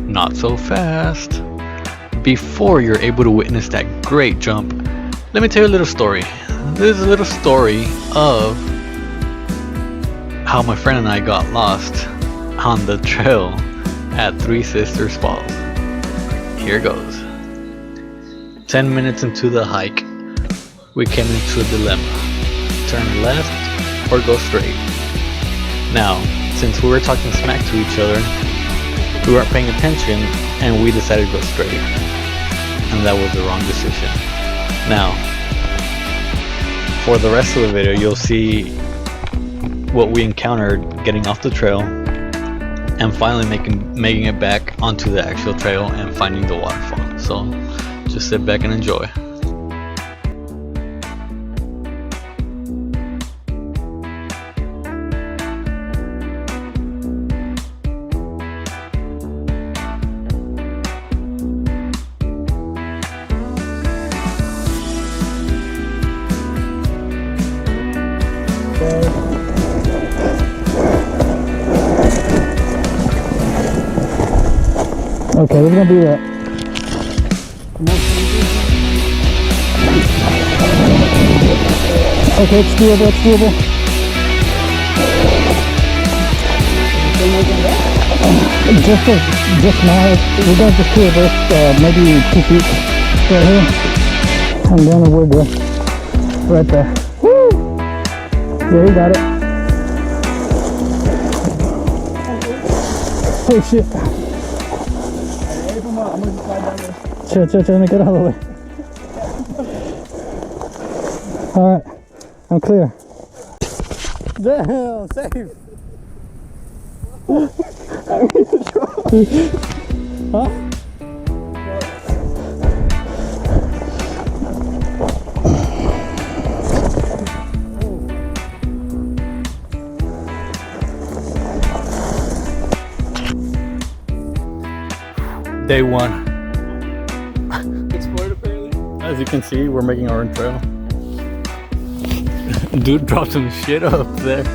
not so fast. Before you're able to witness that great jump, let me tell you a little story. This is a little story of how my friend and I got lost on the trail at Three Sisters Falls. Here goes. 10 minutes into the hike, we came into a dilemma. Turn left or go straight. Now, since we were talking smack to each other, we weren't paying attention and we decided to go straight. And that was the wrong decision. Now, for the rest of the video, you'll see what we encountered getting off the trail and finally making it back onto the actual trail and finding the waterfall. So just sit back and enjoy. Okay, we're gonna do that. Okay, it's doable, it's doable. Just now, we're going to two of us, maybe 2 feet right here. And then we're good. Right there. Woo! Yeah, you got it. Oh shit. Chill, let me get out of the way. Alright, I'm clear. Damn, safe. Huh? Day one. Explored apparently. As you can see, we're making our own trail. Dude dropped some shit up there.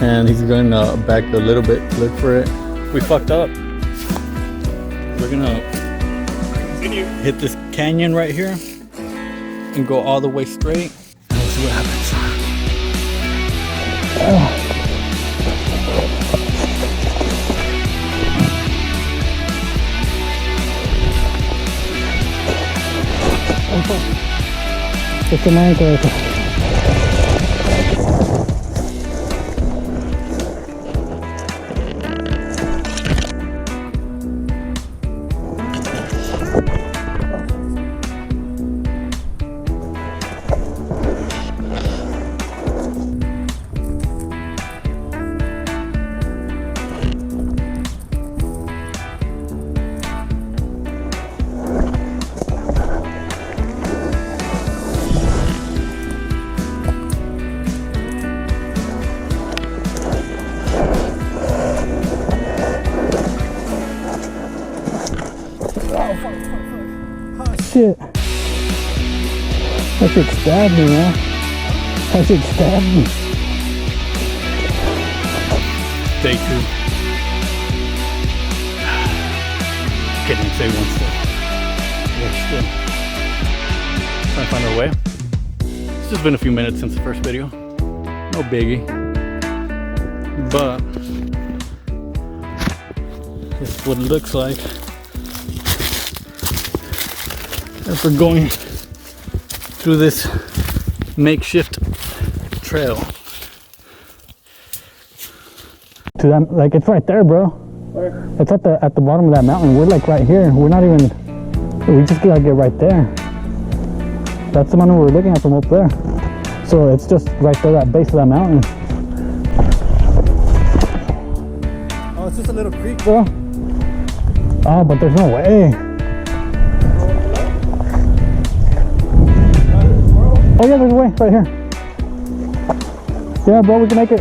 And he's gonna back a little bit, look for it. We fucked up. We're gonna hit this canyon right here and go all the way straight. And we'll see what happens. It's a mine. Shit. That shit stabbed me, man. That shit stabbed me. Day two. Can't even say one still. We're still trying to find our way. It's just been a few minutes since the first video. No biggie. But this is what it looks like. As we're going through this makeshift trail. To that, like it's right there, bro. Where? It's at the bottom of that mountain. We're like right here. We're not even. We just gotta get right there. That's the mountain we're looking at from up there. So it's just right there at base of that mountain. Oh, it's just a little creek, bro. Oh, but there's no way. Oh yeah, there's a way right here. Yeah, bro, we can make it.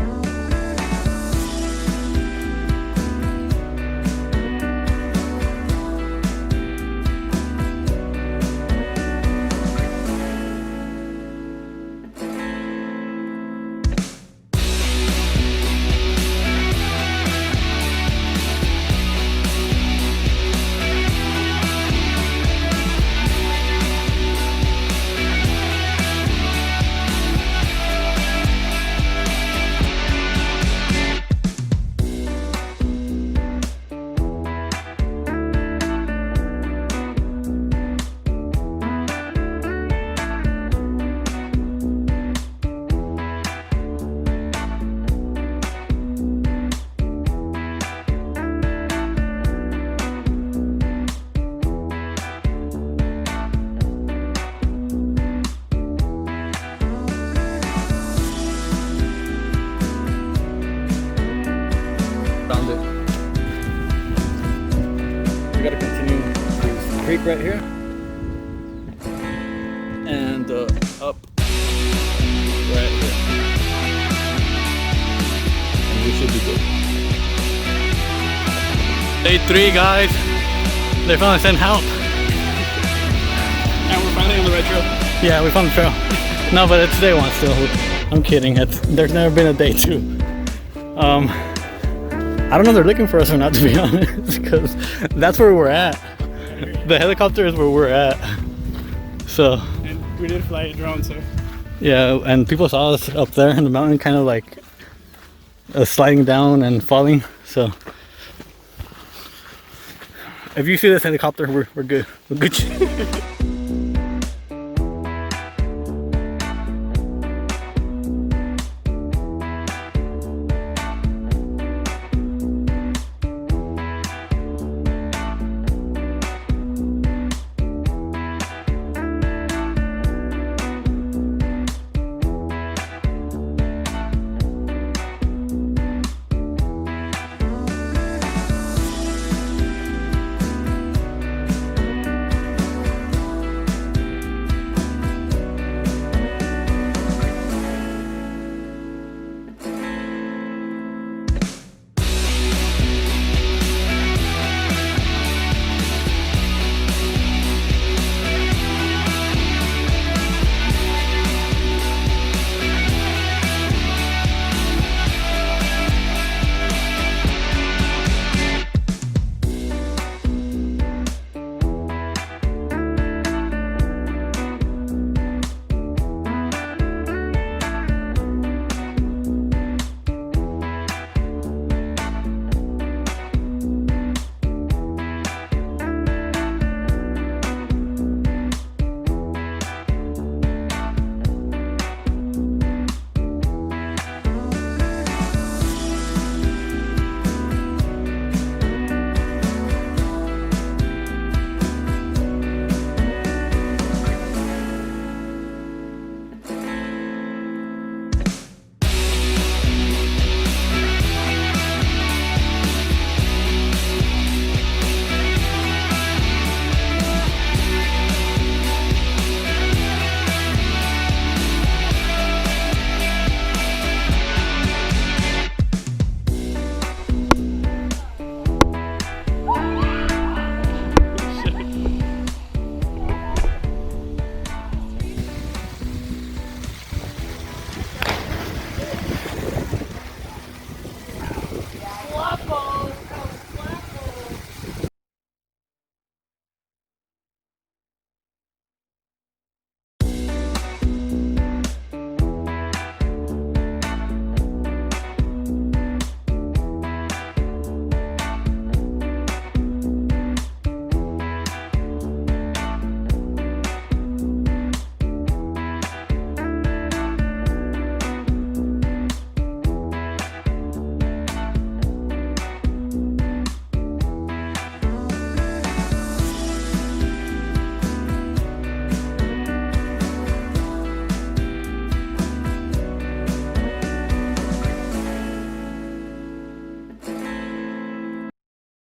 it. We gotta continue this creek right here. And up right here. And we should be good. Day 3, guys. They finally sent help. And we're finally on the right trail. Yeah, we found the trail. No, but it's day 1 still. I'm kidding. There's never been a day 2. I don't know if they're looking for us or not, to be honest, because that's where we're at. The helicopter is where we're at. So. And we did fly a drone, so. Yeah, and people saw us up there in the mountain, kind of like sliding down and falling. So. If you see this helicopter, we're good. We're good.